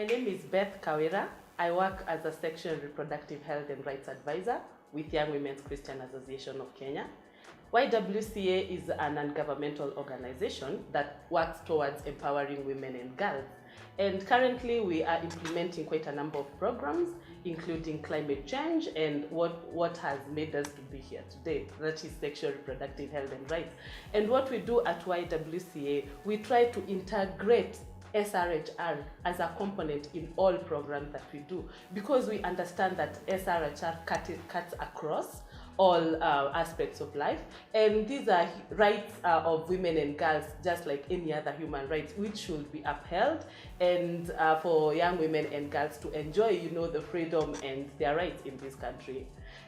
My name is Beth Kawira. I work as a Sexual and Reproductive Health and Rights Advisor with Young Women's Christian Association of Kenya. YWCA is a non-governmental organization that works towards empowering women and girls. And currently we are implementing quite a number of programs, including climate change and what has made us to be here today, that is sexual reproductive health and rights. And what we do at YWCA, we try to integrate SRHR as a component in all programs that we do, because we understand that SRHR cuts across all aspects of life, and these are rights of women and girls, just like any other human rights, which should be upheld, and for young women and girls to enjoy, the freedom and their rights in this country.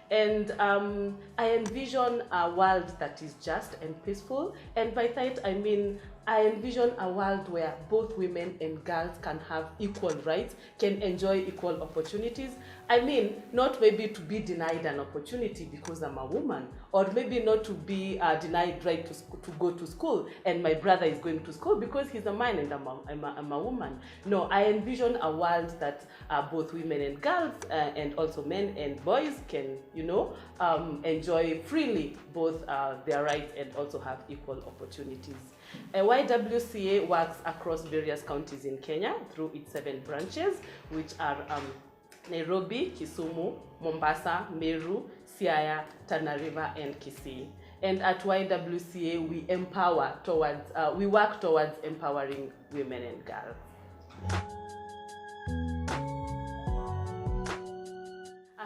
And I envision a world that is just and peaceful, and by that I mean I envision a world where both women and girls can have equal rights, can enjoy equal opportunities. I mean, not maybe to be denied an opportunity because I'm a woman, or maybe not to be denied right to go to school, and my brother is going to school because he's a man and I'm a woman. No, I envision a world that both women and girls and also men and boys can, enjoy freely both their rights and also have equal opportunities. YWCA works across various counties in Kenya through its 7 branches, which are Nairobi, Kisumu, Mombasa, Meru, Siaya, Tana River, and Kisii. And at YWCA, we work towards empowering women and girls.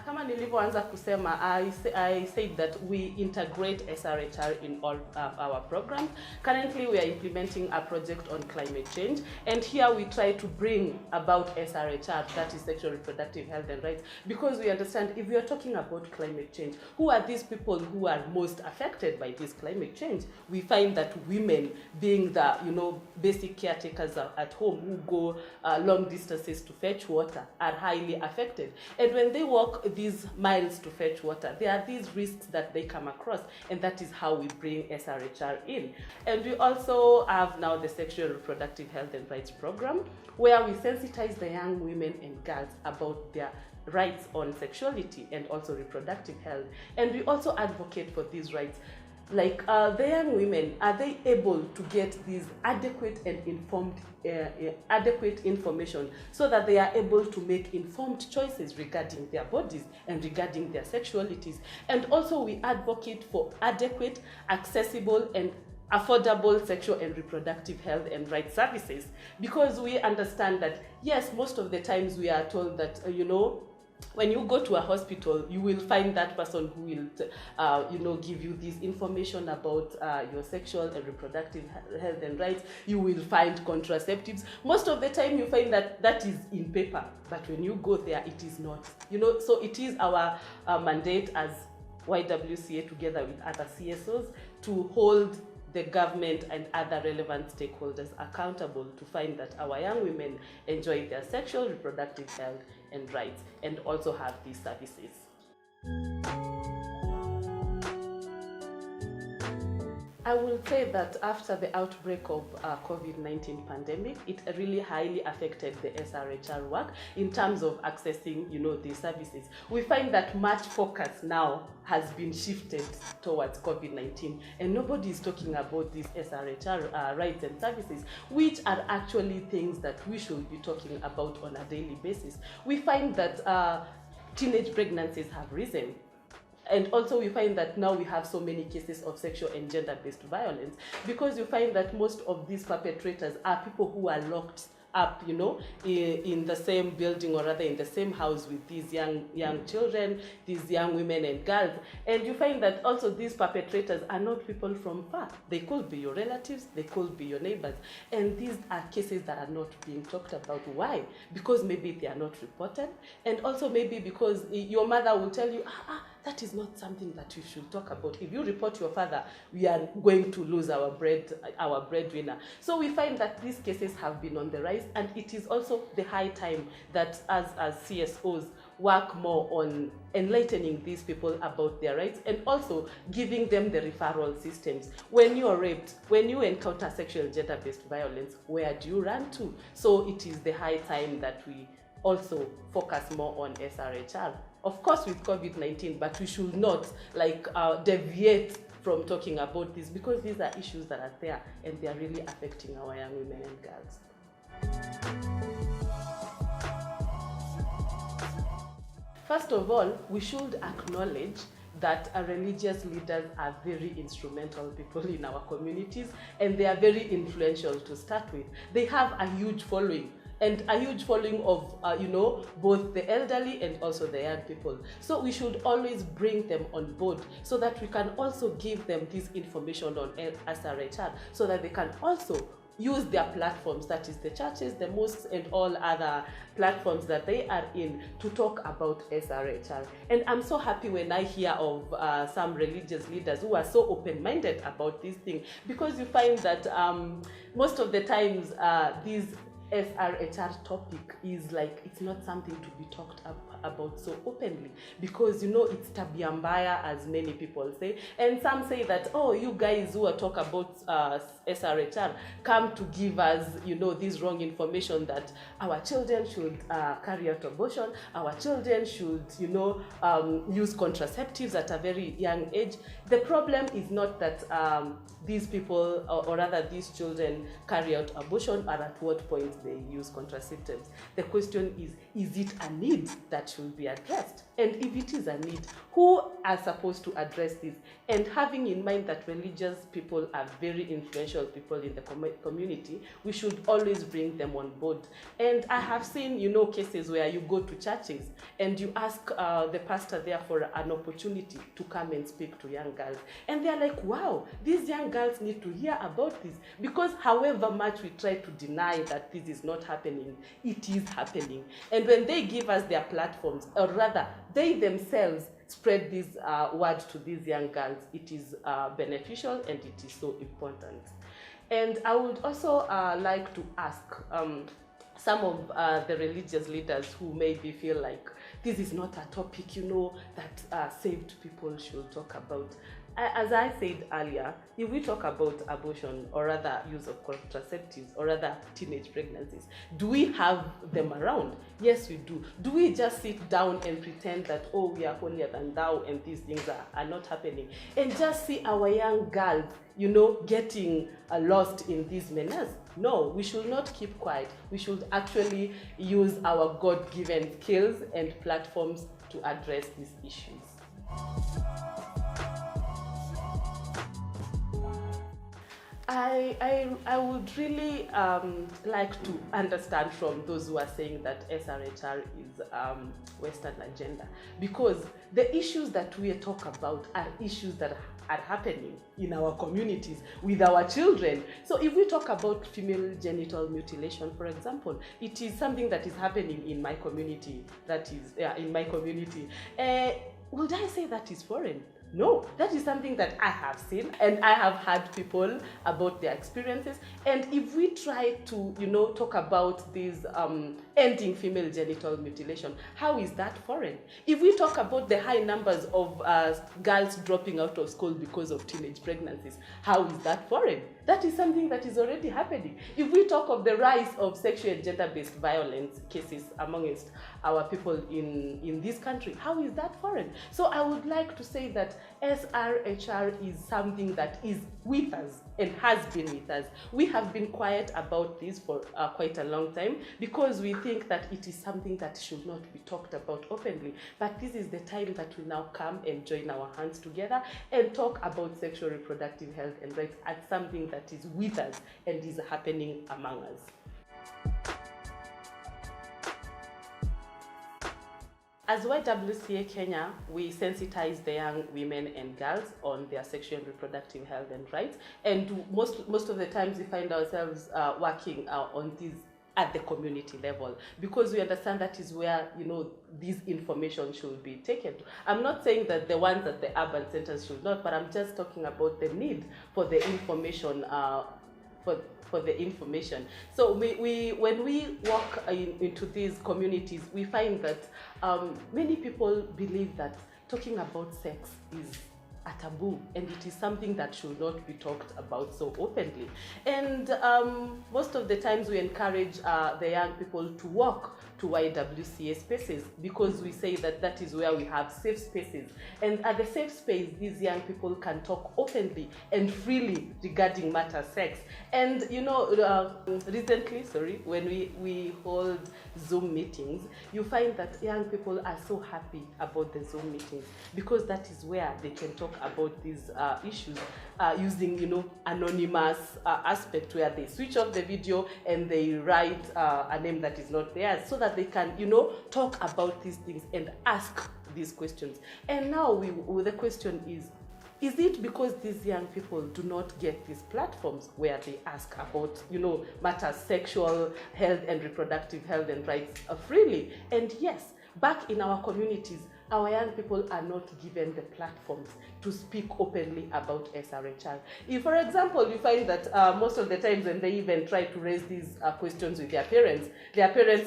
Kama nilivyoanza kusema, I said that we integrate SRHR in all of our programs. Currently, we are implementing a project on climate change, and here we try to bring about SRHR, that is sexual reproductive health and rights, because we understand if we are talking about climate change, who are these people who are most affected by this climate change? We find that women, being the basic caretakers at home who go long distances to fetch water, are highly affected. And when they walk these miles to fetch water, there are these risks that they come across, and that is how we bring SRHR in. And we also have now the Sexual and Reproductive Health and Rights program, where we sensitize the young women and girls about their rights on sexuality and also reproductive health. And we also advocate for these rights. Like the young women, are they able to get these adequate and informed, adequate information so that they are able to make informed choices regarding their bodies and regarding their sexualities? And also we advocate for adequate, accessible, and affordable sexual and reproductive health and rights services, because we understand that, yes, most of the times we are told that, when you go to a hospital, you will find that person who will, give you this information about your sexual and reproductive health and rights. You will find contraceptives. Most of the time, you find that is in paper, but when you go there, it is not. So it is our mandate as YWCA, together with other CSOs, to hold the government and other relevant stakeholders accountable to find that our young women enjoy their sexual reproductive health and rights and also have these services. I will say that after the outbreak of COVID-19 pandemic, it really highly affected the SRHR work in terms of accessing, these services. We find that much focus now has been shifted towards COVID-19, and nobody is talking about these SRHR rights and services, which are actually things that we should be talking about on a daily basis. We find that teenage pregnancies have risen. And also we find that now we have so many cases of sexual and gender-based violence, because you find that most of these perpetrators are people who are locked up, in the same building, or rather in the same house with these young children, these young women and girls. And you find that also these perpetrators are not people from far. They could be your relatives, they could be your neighbors. And these are cases that are not being talked about. Why? Because maybe they are not reported, and also maybe because your mother will tell you, that is not something that you should talk about. If you report your father, we are going to lose our breadwinner. So we find that these cases have been on the rise, and it is also the high time that as CSOs, work more on enlightening these people about their rights and also giving them the referral systems. When you are raped, when you encounter sexual and gender-based violence, where do you run to? So it is the high time that we also focus more on SRHR. Of course with COVID-19, but we should not deviate from talking about this, because these are issues that are there and they are really affecting our young women and girls. First of all, we should acknowledge that our religious leaders are very instrumental people in our communities, and they are very influential to start with. They have a huge following, and a huge following of, both the elderly and also the young people. So we should always bring them on board so that we can also give them this information on SRHR, so that they can also use their platforms, that is the churches, the mosques, and all other platforms that they are in, to talk about SRHR. And I'm so happy when I hear of some religious leaders who are so open-minded about this thing, because you find that most of the times these SRHR topic is it's not something to be talked about so openly, because it's tabia mbaya, as many people say. And some say that, oh, you guys who are talk about SRHR come to give us this wrong information that our children should carry out abortion, our children should use contraceptives at a very young age. The problem is not that these people, or rather these children, carry out abortion, or at what point they use contraceptives. The question is it a need that should be addressed? And if it is a need, who are supposed to address this? And having in mind that religious people are very influential people in the community, we should always bring them on board. And I have seen, cases where you go to churches and you ask the pastor there for an opportunity to come and speak to young girls. And they're like, wow, these young girls need to hear about this, because however much we try to deny that this is not happening, it is happening. And when they give us their platforms, or rather they themselves spread this word to these young girls, it is beneficial and it is so important. And I would also like to ask some of the religious leaders who maybe feel like this is not a topic, that saved people should talk about. As I said earlier, if we talk about abortion, or rather use of contraceptives, or rather teenage pregnancies, do we have them around? Yes, we do. Do we just sit down and pretend that, oh, we are holier than thou and these things are not happening, and just see our young girls, getting lost in these menace? No, we should not keep quiet. We should actually use our God-given skills and platforms to address these issues. I would really like to understand from those who are saying that SRHR is Western agenda, because the issues that we talk about are issues that are happening in our communities with our children. So if we talk about female genital mutilation, for example, it is something that is happening in my community. Would I say that is foreign? No, that is something that I have seen, and I have heard people about their experiences. And if we try to, talk about this ending female genital mutilation, how is that foreign? If we talk about the high numbers of girls dropping out of school because of teenage pregnancies, how is that foreign? That is something that is already happening. If we talk of the rise of sexual and gender-based violence cases amongst our people in this country, how is that foreign? So I would like to say that SRHR is something that is with us and has been with us. We have been quiet about this for quite a long time, because we think that it is something that should not be talked about openly. But this is the time that we now come and join our hands together and talk about sexual reproductive health and rights as something that is with us and is happening among us. As YWCA Kenya, we sensitize the young women and girls on their sexual and reproductive health and rights. And most of the times we find ourselves working on this at the community level, because we understand that is where this information should be taken to. I'm not saying that the ones at the urban centers should not, but I'm just talking about the need for the information for the information. So when we walk into these communities, we find that many people believe that talking about sex is a taboo, and it is something that should not be talked about so openly. And most of the times we encourage the young people to walk to YWCA spaces, because we say that that is where we have safe spaces. And at the safe space, these young people can talk openly and freely regarding matter sex. And recently, when we hold Zoom meetings, you find that young people are so happy about the Zoom meetings, because that is where they can talk about these issues using anonymous aspect, where they switch off the video and they write a name that is not theirs, so that they can talk about these things and ask these questions. And now the question is it because these young people do not get these platforms where they ask about, matters sexual health and reproductive health and rights freely? And yes, back in our communities, our young people are not given the platforms to speak openly about SRHR. If, for example, you find that most of the times when they even try to raise these questions with their parents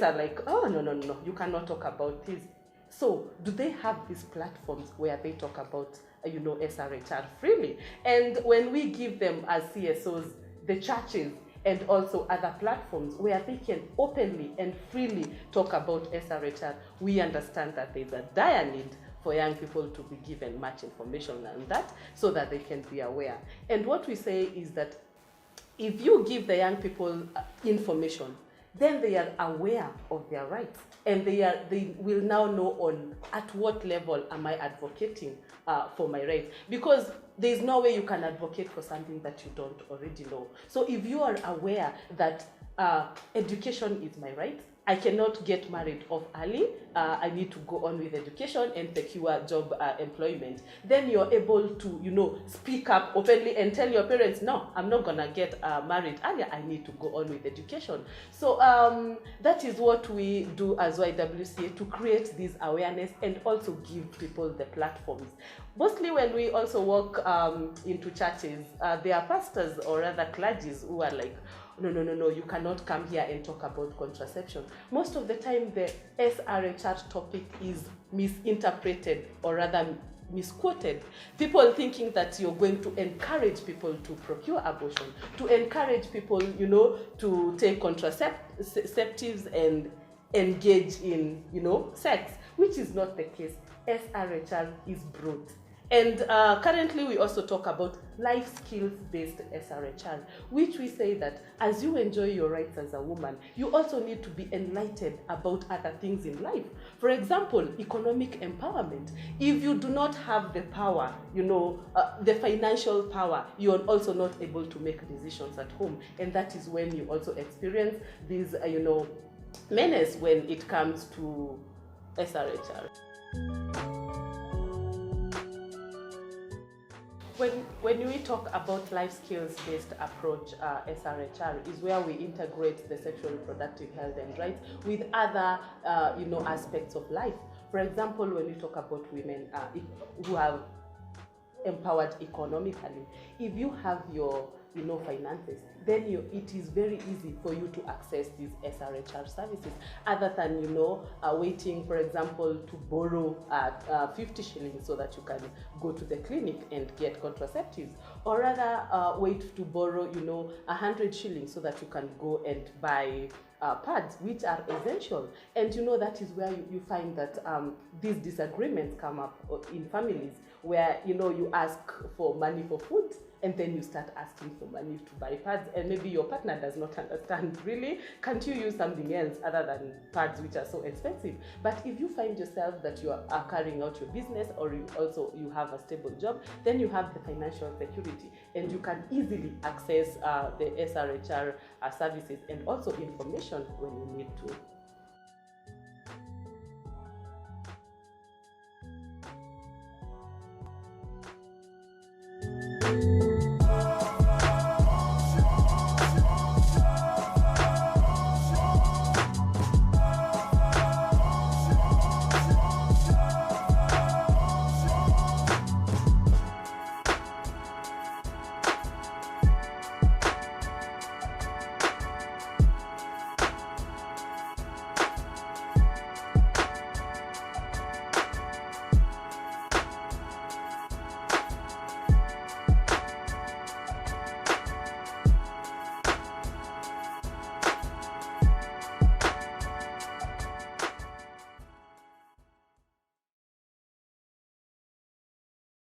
are like, oh, no, you cannot talk about this. So do they have these platforms where they talk about SRHR freely? And when we give them as CSOs the churches and also other platforms where they can openly and freely talk about SRHR, we understand that there's a dire need for young people to be given much information on that, so that they can be aware. And what we say is that if you give the young people information, then they are aware of their rights, and they will now know on at what level am I advocating for my rights, because there's no way you can advocate for something that you don't already know. So if you are aware that education is my right, I cannot get married off early, I need to go on with education and secure job employment, then you're able to, speak up openly and tell your parents, no, I'm not gonna get married earlier, I need to go on with education. So that is what we do as YWCA, to create this awareness and also give people the platforms. Mostly when we also walk into churches, there are pastors or rather clergies who are like, no, you cannot come here and talk about contraception. Most of the time, the SRHR topic is misinterpreted or rather misquoted. People thinking that you're going to encourage people to procure abortion, to encourage people, to take contraceptives and engage in, sex, which is not the case. SRHR is broad. And currently we also talk about life skills-based SRHR, which we say that as you enjoy your rights as a woman, you also need to be enlightened about other things in life. For example, economic empowerment. If you do not have the power, the financial power, you are also not able to make decisions at home. And that is when you also experience these, menace when it comes to SRHR. When we talk about life skills-based approach, SRHR is where we integrate the sexual and reproductive health and rights with other, aspects of life. For example, when we talk about women who have empowered economically, if you have your finances, then it is very easy for you to access these SRHR services, other than waiting, for example, to borrow 50 shillings so that you can go to the clinic and get contraceptives, or rather wait to borrow 100 shillings so that you can go and buy pads, which are essential. And that is where you find that these disagreements come up in families, where you ask for money for food, and then you start asking for money to buy pads, and maybe your partner does not understand, really, can't you use something else other than pads, which are so expensive? But if you find yourself that you are carrying out your business, or you have a stable job, then you have the financial security, and you can easily access the SRHR services and also information when you need to.